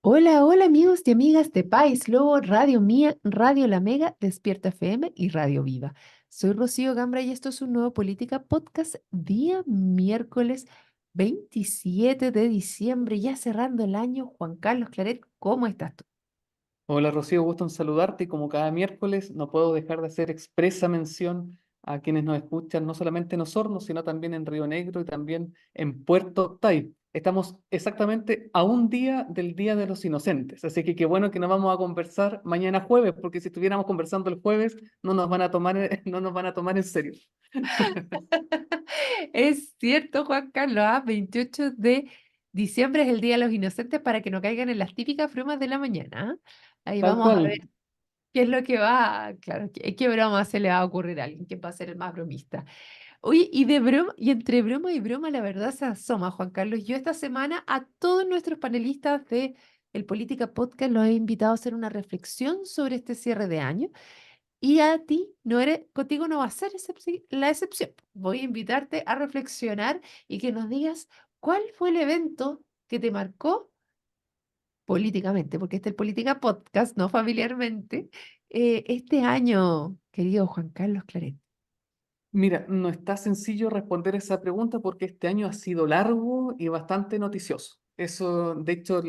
Hola, hola amigos y amigas de País Lobo, Radio Mía, Radio La Mega, Despierta FM y Radio Viva. Soy Rocío Gambra y esto es un nuevo Política Podcast, día miércoles 27 de diciembre, ya cerrando el año. Juan Carlos Claret, ¿cómo estás tú? Hola Rocío, gusto en saludarte y como cada miércoles no puedo dejar de hacer expresa mención a quienes nos escuchan no solamente en Osorno, sino también en Río Negro y también en Puerto Octay. Estamos exactamente a un día del Día de los Inocentes, así que qué bueno que no vamos a conversar mañana jueves, porque si estuviéramos conversando el jueves no nos van a tomar, no nos van a tomar en serio. Es cierto, Juan Carlos, 28 de diciembre es el Día de los Inocentes para que no caigan en las típicas bromas de la mañana. ¿Ah? Ahí Tal vamos a ver cual. qué es lo que va, claro, qué broma se le va a ocurrir a alguien, quién va a ser el más bromista. Oye, y de broma, y entre broma y broma, la verdad se asoma, Juan Carlos. Yo esta semana a todos nuestros panelistas de el Política Podcast los he invitado a hacer una reflexión sobre este cierre de año. Y a ti, no eres, contigo no va a ser la excepción. Voy a invitarte a reflexionar y que nos digas cuál fue el evento que te marcó políticamente, porque este es el Política Podcast, no familiarmente, este año, querido Juan Carlos Claret. Mira, no está sencillo responder esa pregunta porque este año ha sido largo y bastante noticioso. Eso, de hecho,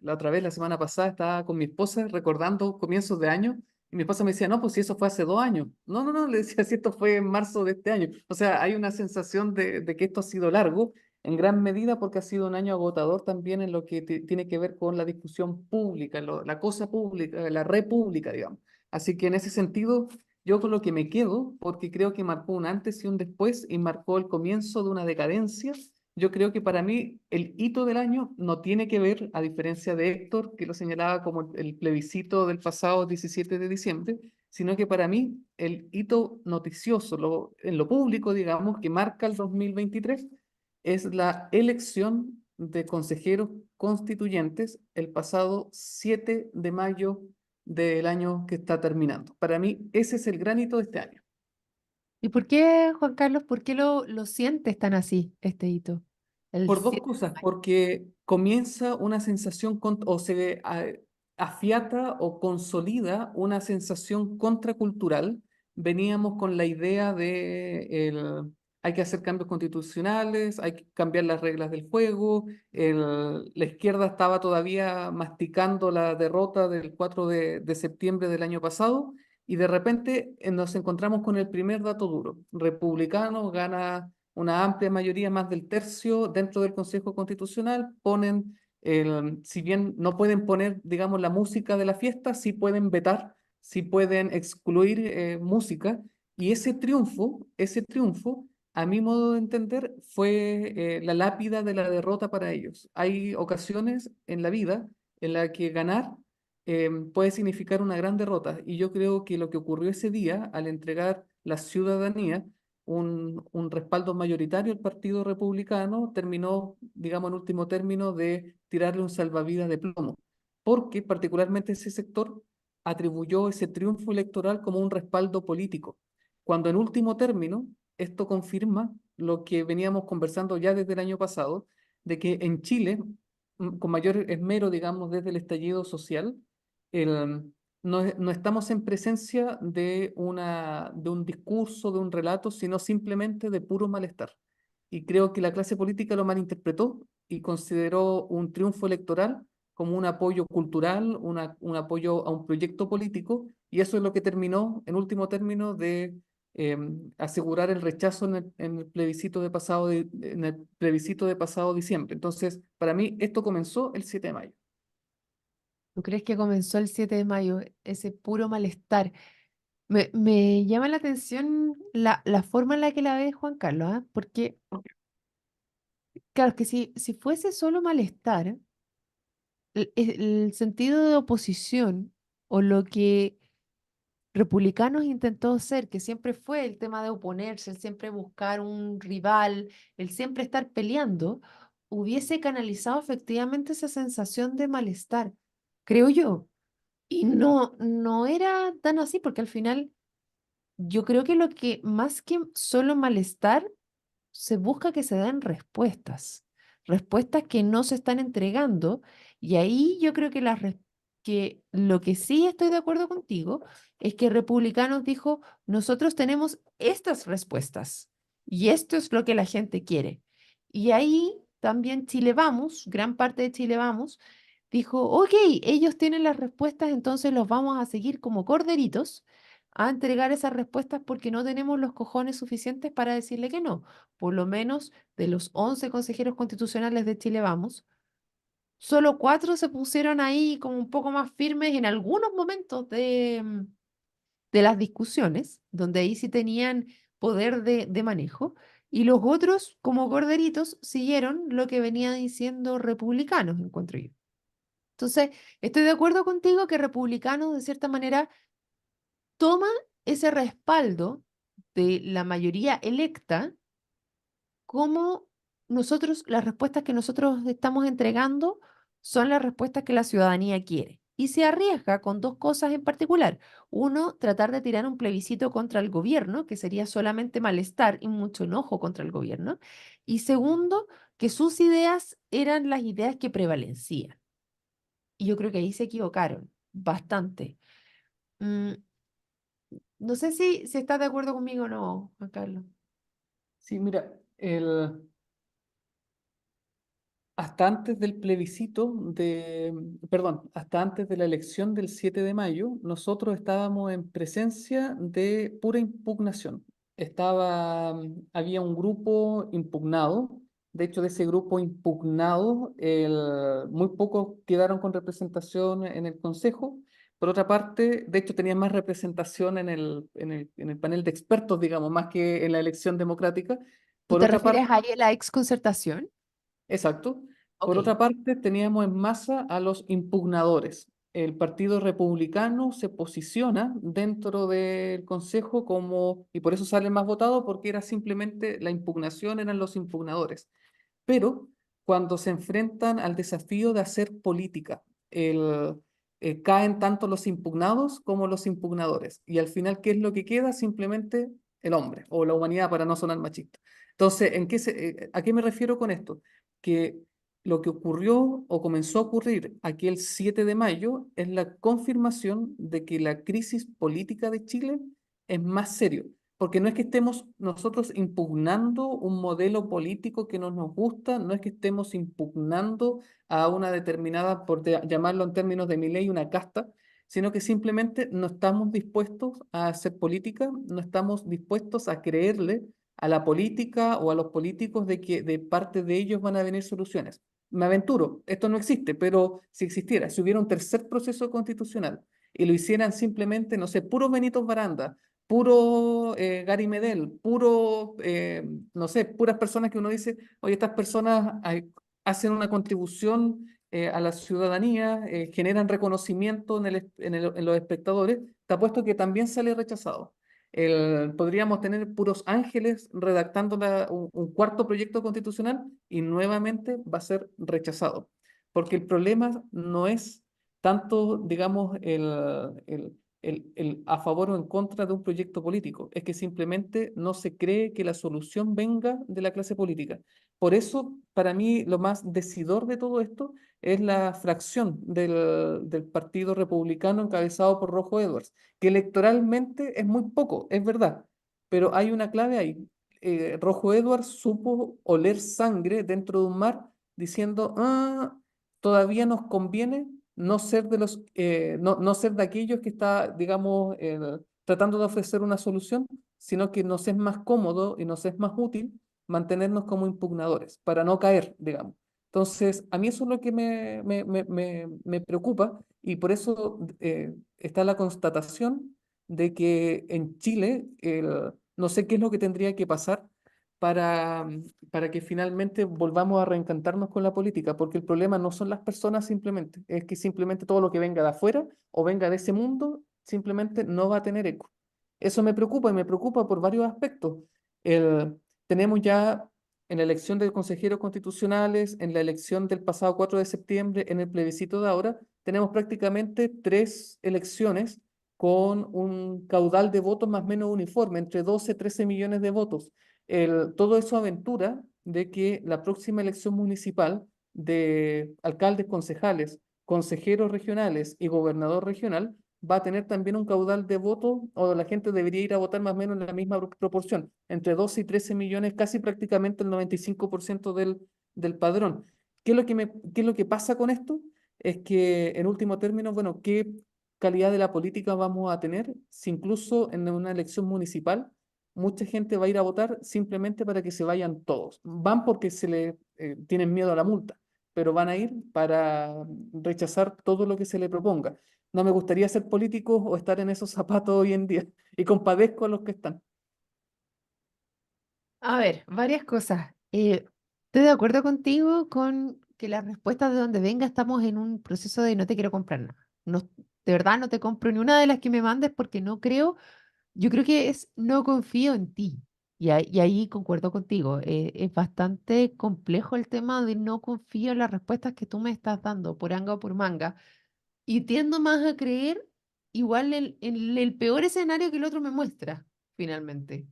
la otra vez, la semana pasada, estaba con mi esposa recordando comienzos de año y mi esposa me decía, no, pues si eso fue hace 2 años. No, no, no, le decía, si esto fue en marzo de este año. O sea, hay una sensación de que esto ha sido largo en gran medida porque ha sido un año agotador también en lo que tiene que ver con la discusión pública, la cosa pública, la república, digamos. Así que en ese sentido... Yo con lo que me quedo, porque creo que marcó un antes y un después y marcó el comienzo de una decadencia, yo creo que para mí el hito del año no tiene que ver, a diferencia de Héctor, que lo señalaba como el plebiscito del pasado 17 de diciembre, sino que para mí el hito noticioso en lo público, digamos, que marca el 2023, es la elección de consejeros constituyentes el pasado 7 de mayo del año que está terminando. Para mí, ese es el gran hito de este año. ¿Y por qué, Juan Carlos, por qué lo sientes tan así, este hito? El Por dos 7 de cosas, mayo. porque comienza una sensación o se afiata o consolida una sensación contracultural. Veníamos con la idea de hay que hacer cambios constitucionales, hay que cambiar las reglas del juego. La izquierda estaba todavía masticando la derrota del 4 de septiembre del año pasado y de repente nos encontramos con el primer dato duro. Republicano gana una amplia mayoría, más del tercio, dentro del Consejo Constitucional, ponen, si bien no pueden poner, digamos, la música de la fiesta, sí pueden vetar, sí pueden excluir música, y ese triunfo, a mi modo de entender, fue la lápida de la derrota para ellos. Hay ocasiones en la vida en la que ganar puede significar una gran derrota, y yo creo que lo que ocurrió ese día, al entregar la ciudadanía, un respaldo mayoritario al Partido Republicano, terminó, digamos, en último término, de tirarle un salvavidas de plomo, porque particularmente ese sector atribuyó ese triunfo electoral como un respaldo político, cuando en último término esto confirma lo que veníamos conversando ya desde el año pasado, de que en Chile, con mayor esmero, digamos, desde el estallido social, el, no estamos en presencia de un discurso, de un relato, sino simplemente de puro malestar. Y creo que la clase política lo malinterpretó y consideró un triunfo electoral como un apoyo cultural, un apoyo a un proyecto político, y eso es lo que terminó, en último término, de eh, asegurar el rechazo en el plebiscito en el plebiscito de pasado diciembre. Entonces, para mí, esto comenzó el 7 de mayo. ¿Tú crees que comenzó el 7 de mayo ese puro malestar? Me llama la atención la forma en la que la ve Juan Carlos, ¿ah? Porque, claro, que si fuese solo malestar, el sentido de oposición o lo que Republicanos intentó ser, que siempre fue el tema de oponerse, el siempre buscar un rival, el siempre estar peleando, hubiese canalizado efectivamente esa sensación de malestar, creo yo. Y no era tan así, porque al final yo creo que lo que más que solo malestar, se busca que se den respuestas. respuestas que no se están entregando. Y ahí yo creo que, que lo que sí estoy de acuerdo contigo es que Republicanos dijo, nosotros tenemos estas respuestas y esto es lo que la gente quiere. Y ahí también Chile Vamos, gran parte de Chile Vamos, dijo, ok, ellos tienen las respuestas, entonces los vamos a seguir como corderitos a entregar esas respuestas porque no tenemos los cojones suficientes para decirle que no. Por lo menos de los 11 consejeros constitucionales de Chile Vamos, solo 4 se pusieron ahí como un poco más firmes en algunos momentos de las discusiones, donde ahí sí tenían poder de manejo, y los otros, como corderitos, siguieron lo que venían diciendo republicanos, encuentro yo. Entonces, estoy de acuerdo contigo que republicanos, de cierta manera, toma ese respaldo de la mayoría electa como nosotros, las respuestas que nosotros estamos entregando son las respuestas que la ciudadanía quiere. Y se arriesga con dos cosas en particular. Uno, tratar de tirar un plebiscito contra el gobierno, que sería solamente malestar y mucho enojo contra el gobierno. Y segundo, que sus ideas eran las ideas que prevalecían. Y yo creo que ahí se equivocaron bastante. Mm, no sé si estás de acuerdo conmigo o no, Juan Carlos. Sí, mira, hasta antes del plebiscito perdón, hasta antes de la elección del 7 de mayo, nosotros estábamos en presencia de pura impugnación. Había un grupo impugnado. De hecho, de ese grupo impugnado, muy pocos quedaron con representación en el Consejo. Por otra parte, de hecho, tenían más representación en el panel de expertos, digamos, más que en la elección democrática. ¿Tú Por te otra refieres parte, ahí a la exconcertación? exacto. Ok. Por otra parte, teníamos en masa a los impugnadores. El Partido Republicano se posiciona dentro del Consejo y por eso sale más votado, porque era simplemente la impugnación, eran los impugnadores. Pero cuando se enfrentan al desafío de hacer política, caen tanto los impugnados como los impugnadores. Y al final, ¿qué es lo que queda? Simplemente el hombre o la humanidad, para no sonar machista. Entonces, ¿a qué me refiero con esto? Que lo que ocurrió o comenzó a ocurrir aquel 7 de mayo es la confirmación de que la crisis política de Chile es más serio, porque no es que estemos nosotros impugnando un modelo político que no nos gusta, no es que estemos impugnando a una determinada, llamarlo en términos de mi ley, una casta, sino que simplemente no estamos dispuestos a hacer política, no estamos dispuestos a creerle a la política o a los políticos de que de parte de ellos van a venir soluciones. Me aventuro, esto no existe, pero si existiera, si hubiera un tercer proceso constitucional y lo hicieran simplemente, no sé, puro Benito Baranda, puro Gary Medel, no sé, puras personas que uno dice, oye, estas personas hacen una contribución a la ciudadanía, generan reconocimiento en los espectadores, te apuesto que también sale rechazado. Podríamos tener puros ángeles redactando un cuarto proyecto constitucional y nuevamente va a ser rechazado. Porque el problema no es tanto, digamos, el a favor o en contra de un proyecto político, es que simplemente no se cree que la solución venga de la clase política. Por eso, para mí, lo más decidor de todo esto es la fracción del Partido Republicano encabezado por Rojo Edwards, que electoralmente es muy poco, es verdad, pero hay una clave ahí. Rojo Edwards supo oler sangre dentro de un mar diciendo, todavía nos conviene no ser de aquellos que está, digamos, tratando de ofrecer una solución, sino que nos es más cómodo y nos es más útil mantenernos como impugnadores para no caer, digamos. Entonces, a mí eso es lo que me preocupa y por eso está la constatación de que en Chile, no sé qué es lo que tendría que pasar para, para que finalmente volvamos a reencantarnos con la política, porque el problema no son las personas simplemente, es que simplemente todo lo que venga de afuera o venga de ese mundo simplemente no va a tener eco. Eso me preocupa y me preocupa por varios aspectos. Tenemos ya en la elección de consejeros constitucionales, en la elección del pasado 4 de septiembre, en el plebiscito de ahora, tenemos prácticamente 3 elecciones con un caudal de votos más o menos uniforme, entre 12 y 13 millones de votos. Todo eso aventura de que la próxima elección municipal de alcaldes, concejales, consejeros regionales y gobernador regional va a tener también un caudal de votos, o la gente debería ir a votar más o menos en la misma proporción, entre 12 y 13 millones, casi prácticamente el 95% del padrón. ¿Qué es lo que pasa con esto? Es que, en último término, bueno, ¿qué calidad de la política vamos a tener si incluso en una elección municipal mucha gente va a ir a votar simplemente para que se vayan todos? Van porque tienen miedo a la multa, pero van a ir para rechazar todo lo que se le proponga. No me gustaría ser político o estar en esos zapatos hoy en día, y compadezco a los que están. A ver, varias cosas. Estoy de acuerdo contigo con que las respuestas de donde venga estamos en un proceso de no te quiero comprar nada. No, de verdad no te compro ni una de las que me mandes porque no creo, yo creo que es no confío en ti. Y ahí concuerdo contigo. Es bastante complejo el tema de no confío en las respuestas que tú me estás dando por anga o por manga. Y tiendo más a creer igual en el peor escenario que el otro me muestra, finalmente.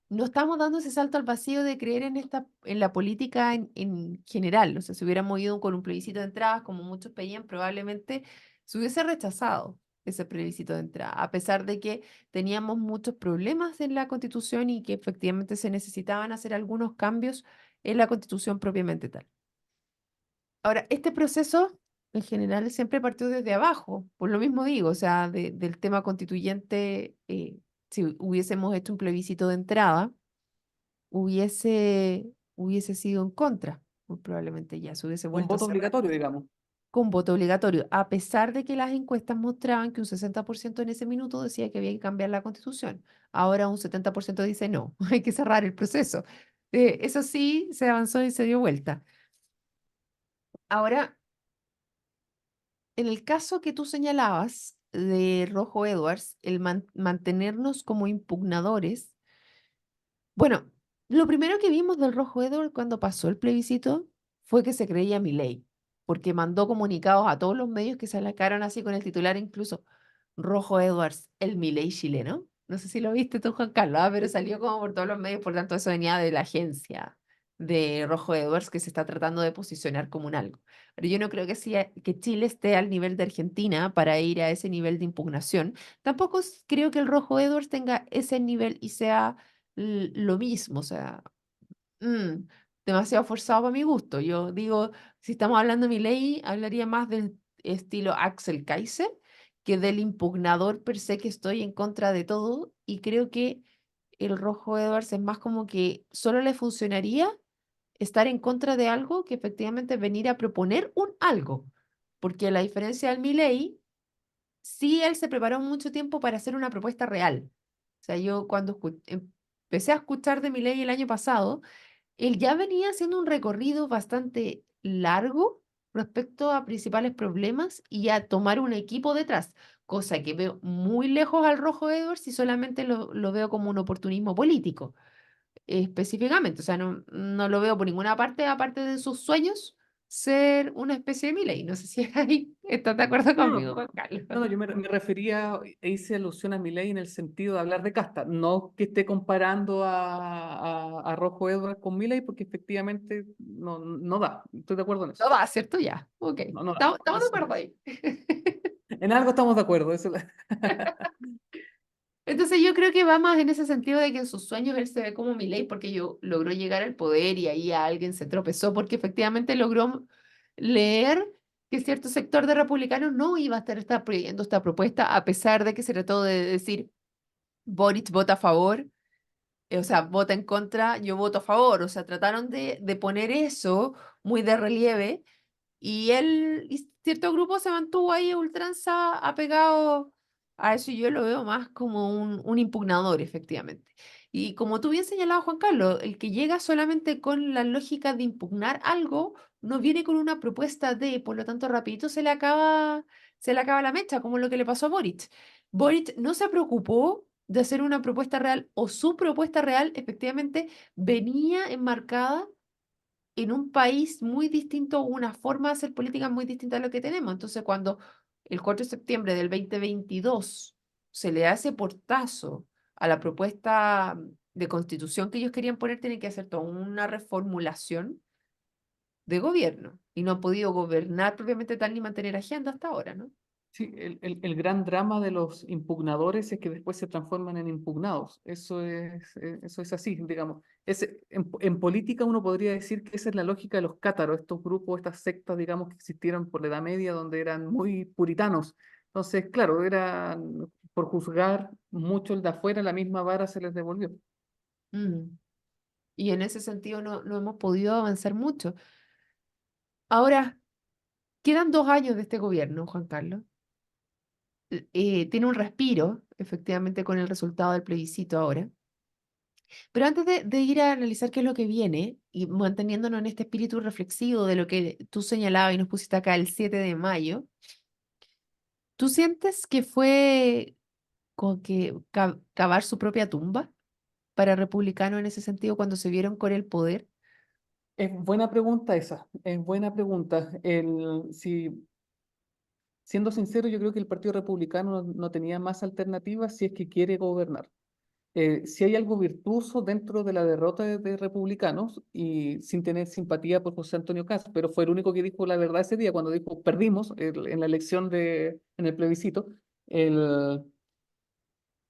No estamos dando ese salto al vacío de creer en la política en general. O sea, si hubiéramos ido con un plebiscito de entradas, como muchos pedían, probablemente se hubiese rechazado ese plebiscito de entrada, a pesar de que teníamos muchos problemas en la Constitución y que efectivamente se necesitaban hacer algunos cambios en la Constitución propiamente tal. Ahora, este proceso en general siempre partió desde abajo, por lo mismo digo, o sea, del tema constituyente, si hubiésemos hecho un plebiscito de entrada hubiese sido en contra, muy probablemente ya se hubiese Un vuelto a voto cerrar obligatorio, digamos. con voto obligatorio, a pesar de que las encuestas mostraban que un 60% en ese minuto decía que había que cambiar la constitución. Ahora un 70% dice no, hay que cerrar el proceso. Eso sí, se avanzó y se dio vuelta. Ahora, en el caso que tú señalabas de Rojo Edwards, el mantenernos como impugnadores. Bueno, lo primero que vimos del Rojo Edward cuando pasó el plebiscito fue que se creía Milei, porque mandó comunicados a todos los medios que se alacaron así con el titular incluso Rojo Edwards, el Milei chileno. No sé si lo viste tú, Juan Carlos, pero salió como por todos los medios, por tanto eso venía de la agencia de Rojo Edwards que se está tratando de posicionar como un algo. Pero yo no creo que Chile esté al nivel de Argentina para ir a ese nivel de impugnación. Tampoco creo que el Rojo Edwards tenga ese nivel y sea lo mismo, o sea, mm, demasiado forzado para mi gusto. Yo digo, si estamos hablando de mi ley, hablaría más del estilo Axel Kaiser que del impugnador per se que estoy en contra de todo y creo que el Rojo Edwards es más como que solo le funcionaría estar en contra de algo que efectivamente venir a proponer un algo, porque a la diferencia del Milei, sí él se preparó mucho tiempo para hacer una propuesta real. O sea, yo cuando empecé a escuchar de Milei el año pasado, él ya venía haciendo un recorrido bastante largo respecto a principales problemas y a tomar un equipo detrás, cosa que veo muy lejos al Rojo Edwards y solamente lo veo como un oportunismo político, específicamente. O sea, no lo veo por ninguna parte, aparte de sus sueños, ser una especie de Milei. No sé si ahí estás de acuerdo No, conmigo, no, Juan Carlos. no, yo me refería e hice alusión a Milei en el sentido de hablar de casta, no que esté comparando a Rojo Edwards con Milei, porque efectivamente no da. Estoy de acuerdo en eso. No va, ¿cierto? Ya. Ok. No da. Estamos de acuerdo ahí. En algo estamos de acuerdo. Eso Entonces yo creo que va más en ese sentido de que en sus sueños él se ve como Milei porque yo logró llegar al poder y ahí a alguien se tropezó porque efectivamente logró leer que cierto sector de republicanos no iba a estar prohibiendo esta propuesta a pesar de que se trató de decir Boric vota a favor, o sea, vota en contra, yo voto a favor, o sea, trataron de poner eso muy de relieve y él y cierto grupo se mantuvo ahí a ultranza apegado a eso y yo lo veo más como un impugnador, efectivamente. Y como tú bien señalabas, Juan Carlos, el que llega solamente con la lógica de impugnar algo, no viene con una propuesta de, por lo tanto, rapidito se le acaba la mecha, como lo que le pasó a Boric. Boric no se preocupó de hacer una propuesta real o su propuesta real efectivamente venía enmarcada en un país muy distinto, una forma de hacer política muy distinta a lo que tenemos. Entonces, cuando el 4 de septiembre del 2022 se le hace portazo a la propuesta de constitución que ellos querían poner, tienen que hacer toda una reformulación de gobierno y no han podido gobernar propiamente tal ni mantener agenda hasta ahora, ¿no? Sí, el gran drama de los impugnadores es que después se transforman en impugnados. Eso es así, digamos. En política uno podría decir que esa es la lógica de los cátaros, estos grupos, estas sectas, digamos, que existieron por la Edad Media, donde eran muy puritanos. Entonces, claro, eran por juzgar mucho el de afuera, la misma vara se les devolvió. Mm. Y en ese sentido no hemos podido avanzar mucho. Ahora, quedan 2 años de este gobierno, Juan Carlos. Tiene un respiro, efectivamente, con el resultado del plebiscito ahora. Pero antes de ir a analizar qué es lo que viene y manteniéndonos en este espíritu reflexivo de lo que tú señalabas y nos pusiste acá el 7 de mayo, ¿tú sientes que fue como que cavar su propia tumba para republicanos en ese sentido cuando se vieron con el poder? Es buena pregunta esa, es buena pregunta. Si, siendo sincero, yo creo que el Partido Republicano no tenía más alternativas si es que quiere gobernar. Si hay algo virtuoso dentro de la derrota de republicanos y sin tener simpatía por José Antonio Caz, pero fue el único que dijo la verdad ese día cuando dijo perdimos en la elección en el plebiscito. El,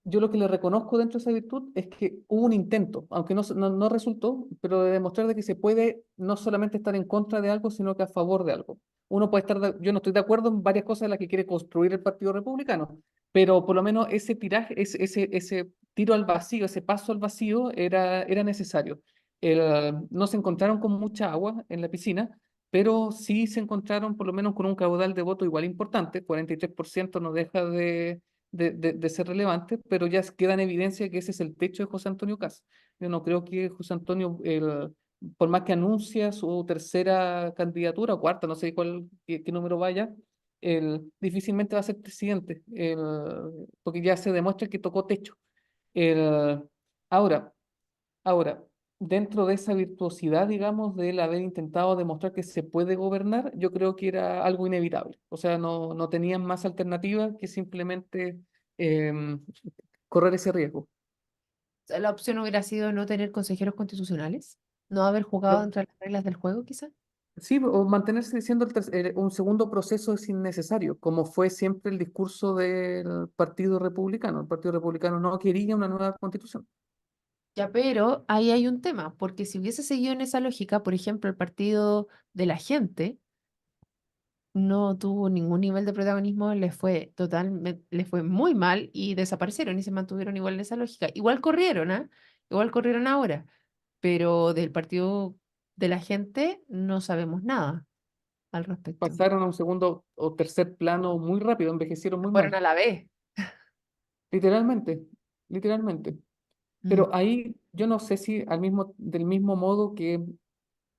yo lo que le reconozco dentro de esa virtud es que hubo un intento, aunque no resultó, pero de demostrar de que se puede no solamente estar en contra de algo, sino que a favor de algo. Uno puede estar, yo no estoy de acuerdo en varias cosas en las que quiere construir el Partido Republicano, pero por lo menos ese tiraje, ese tiro al vacío, ese paso al vacío era necesario. No se encontraron con mucha agua en la piscina, pero sí se encontraron por lo menos con un caudal de voto igual importante, 43% no deja de ser relevante, pero ya queda en evidencia que ese es el techo de José Antonio Caz. Yo no creo que José Antonio, por más que anuncia su tercera candidatura, o cuarta, no sé qué número vaya, difícilmente va a ser presidente, porque ya se demuestra que tocó techo. El, ahora, Ahora, dentro de esa virtuosidad, digamos, del haber intentado demostrar que se puede gobernar, yo creo que era algo inevitable. O sea, no tenían más alternativa que simplemente em, correr ese riesgo. Sea, la opción hubiera sido no tener consejeros constitucionales, no haber jugado Pero, entre las reglas del juego, quizá. sí, o mantenerse diciendo un segundo proceso es innecesario, como fue siempre el discurso del Partido Republicano. El Partido Republicano no quería una nueva constitución. Ya, pero ahí hay un tema, porque si hubiese seguido en esa lógica, por ejemplo, el partido de la gente no tuvo ningún nivel de protagonismo, les fue muy mal y desaparecieron y se mantuvieron igual en esa lógica. Igual corrieron, ¿ah? Igual corrieron ahora, pero del partido de la gente no sabemos nada al respecto. Pasaron a un segundo o tercer plano muy rápido, envejecieron muy Fueron mal. a la vez. Literalmente, literalmente. Mm. Pero ahí yo no sé si del mismo modo que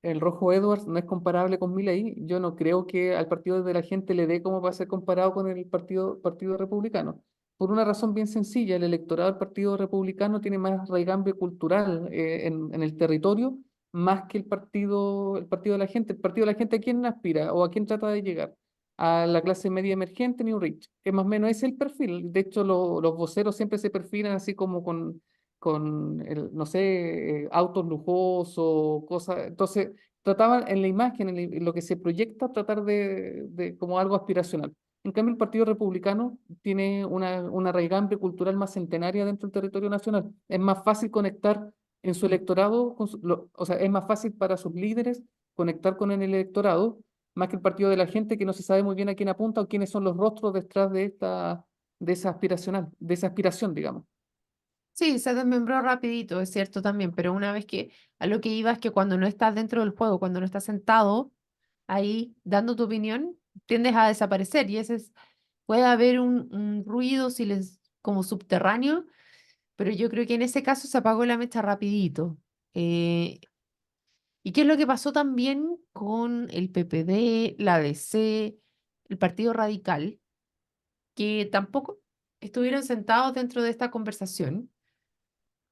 el Rojo Edwards no es comparable con Milei, yo no creo que al partido de la gente le dé como para ser comparado con el partido republicano. Por una razón bien sencilla, el electorado del Partido Republicano tiene más raigambre cultural en el territorio, más que el partido de la gente. El partido de la gente, ¿a quién aspira o a quién trata de llegar? A la clase media emergente, New Rich. Es más o menos ese el perfil. De hecho, los voceros siempre se perfilan así como con no sé, autos lujosos, cosas. Entonces, trataban en la imagen, en lo que se proyecta, tratar de como algo aspiracional. En cambio, el Partido Republicano tiene una raigambre cultural más centenaria dentro del territorio nacional. Es más fácil conectar en su Mm. electorado, o sea, es más fácil para sus líderes conectar con el electorado, más que el partido de la gente que no se sabe muy bien a quién apunta o quiénes son los rostros detrás de esa aspiración, digamos. Sí, se desmembró rapidito, es cierto también, pero una vez que a lo que iba es que cuando no estás dentro del juego, cuando no estás sentado ahí dando tu opinión, tiendes a desaparecer y puede haber un ruido como subterráneo, pero yo creo que en ese caso se apagó la mecha rapidito. Eh, ¿Y qué es lo que pasó también con el PPD, la DC, el Partido Radical, que tampoco estuvieron sentados dentro de esta conversación?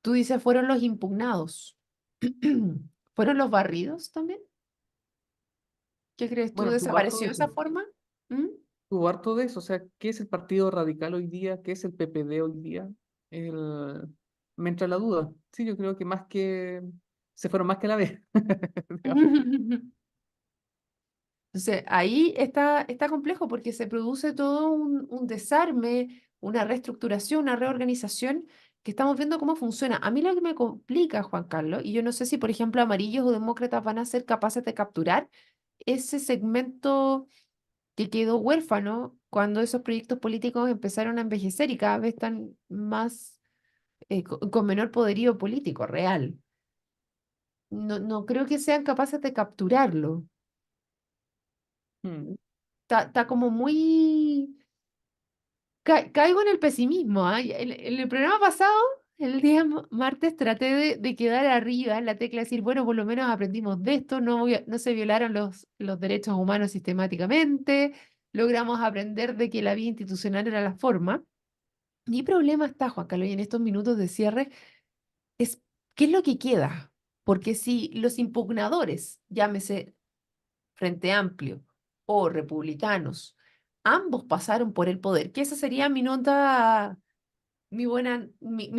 Tú dices, fueron los impugnados. ¿Fueron los barridos también? ¿Qué crees tú? Bueno, tuvo harto ¿Desapareció de eso. esa forma? ¿Mm? Tuvo harto de eso. O sea, ¿qué es el Partido Radical hoy día? ¿Qué es el PPD hoy día? El, me entra la duda. Sí, yo creo que se fueron más que a la vez. digamos. Entonces, ahí está complejo porque se produce todo un desarme, una reestructuración, una reorganización que estamos viendo cómo funciona. A mí lo que me complica, Juan Carlos, y yo no sé si, por ejemplo, amarillos o demócratas van a ser capaces de capturar ese segmento que quedó huérfano cuando esos proyectos políticos empezaron a envejecer y cada vez están más, con menor poderío político real. No creo que sean capaces de capturarlo. Mm. Está como muy... caigo en el pesimismo, ¿ah? En el programa pasado, el día martes, traté de quedar arriba en la tecla, decir, bueno, por lo menos aprendimos de esto, no se violaron los derechos humanos sistemáticamente, logramos aprender de que la vía institucional era la forma. Mi problema está, Juan Carlos, y en estos minutos de cierre, es qué es lo que queda. Porque si los impugnadores, llámese Frente Amplio o republicanos, ambos pasaron por el poder, que esa sería mi nota, mi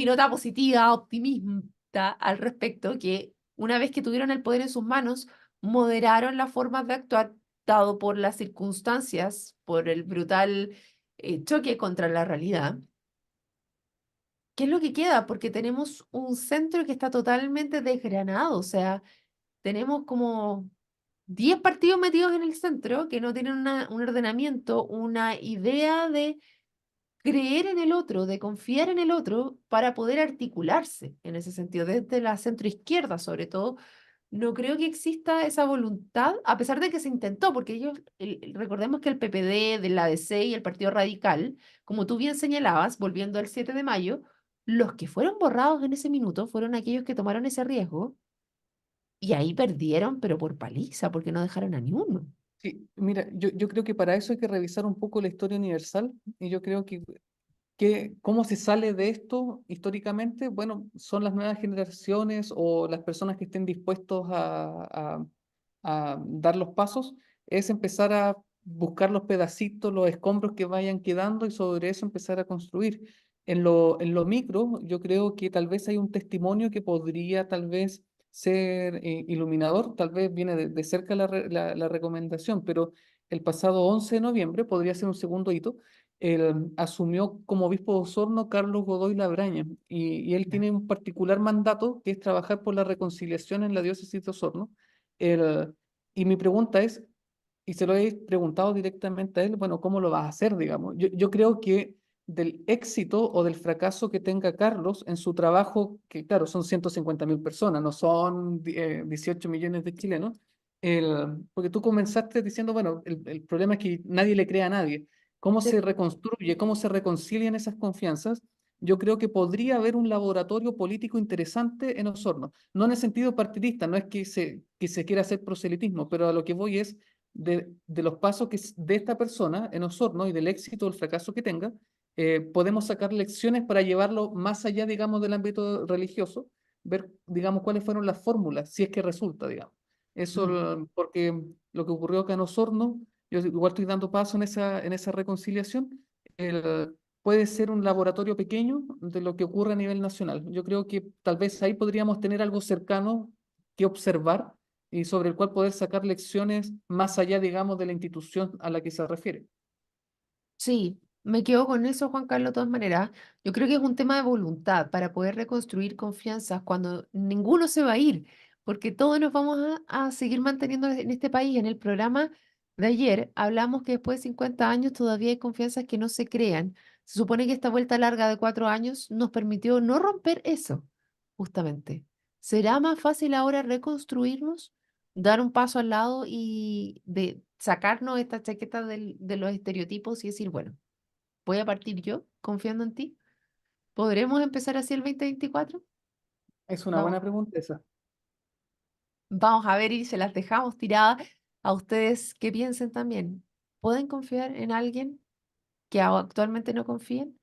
nota positiva, optimista al respecto, que una vez que tuvieron el poder en sus manos, moderaron las formas de actuar dado por las circunstancias, por el brutal choque contra la realidad. ¿Qué es lo que queda? Porque tenemos un centro que está totalmente desgranado, o sea, tenemos como 10 partidos metidos en el centro que no tienen un ordenamiento, una idea de creer en el otro, de confiar en el otro para poder articularse en ese sentido, desde la centroizquierda sobre todo. No creo que exista esa voluntad, a pesar de que se intentó, porque ellos, recordemos que el PPD, de la ADC y el Partido Radical, como tú bien señalabas, volviendo al 7 de mayo, los que fueron borrados en ese minuto fueron aquellos que tomaron ese riesgo y ahí perdieron, pero por paliza, porque no dejaron a ni uno. Sí, mira, yo creo que para eso hay que revisar un poco la historia universal y yo creo que ¿cómo se sale de esto históricamente? Bueno, son las nuevas generaciones o las personas que estén dispuestos a dar los pasos, es empezar a buscar los pedacitos, los escombros que vayan quedando y sobre eso empezar a construir. En lo micro, yo creo que tal vez hay un testimonio que podría tal vez ser iluminador, tal vez viene de cerca la recomendación, pero el pasado 11 de noviembre podría ser un segundo hito asumió como obispo de Osorno Carlos Godoy Labraña y él Ya. tiene un particular mandato que es trabajar por la reconciliación en la diócesis de Osorno. El- y mi pregunta es, y se lo he preguntado directamente a él, bueno, ¿cómo lo vas a hacer, digamos? Yo creo que del éxito o del fracaso que tenga Carlos en su trabajo, que claro, son 150.000 personas, no son 18 millones de chilenos, porque tú comenzaste diciendo, bueno, el problema es que nadie le cree a nadie. ¿Cómo se Sí. reconstruye, cómo se reconcilian esas confianzas? Yo creo que podría haber un laboratorio político interesante en Osorno. No en el sentido partidista, no es que se quiera hacer proselitismo, pero a lo que voy es de los pasos de esta persona en Osorno y del éxito o el fracaso que tenga, podemos sacar lecciones para llevarlo más allá, digamos, del ámbito religioso, ver, digamos, cuáles fueron las fórmulas, si es que resulta, digamos. Mm. Porque lo que ocurrió acá en Osorno, yo igual estoy dando paso en esa reconciliación, puede ser un laboratorio pequeño de lo que ocurre a nivel nacional. Yo creo que tal vez ahí podríamos tener algo cercano que observar y sobre el cual poder sacar lecciones más allá, digamos, de la institución a la que se refiere. Sí, me quedo con eso, Juan Carlos, de todas maneras. Yo creo que es un tema de voluntad para poder reconstruir confianzas cuando ninguno se va a ir, porque todos nos vamos a seguir manteniendo en este país. En el programa de ayer hablamos que después de 50 años todavía hay confianzas que no se crean. Se supone que esta vuelta larga de 4 años nos permitió no romper eso, justamente. ¿Será más fácil ahora reconstruirnos, dar un paso al lado y de sacarnos esta chaqueta de los estereotipos y decir, bueno, voy a partir yo confiando en ti? ¿Podremos empezar así el 2024? Es una Vamos, buena pregunta esa. vamos a ver y se las dejamos tiradas a ustedes que piensen también. ¿Pueden confiar en alguien que actualmente no confíen?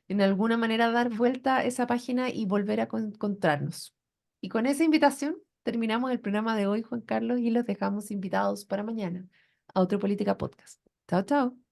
En alguna manera dar vuelta a esa página y volver a encontrarnos. Y con esa invitación terminamos el programa de hoy, Juan Carlos, y los dejamos invitados para mañana a otro Política Podcast. Chao, chao.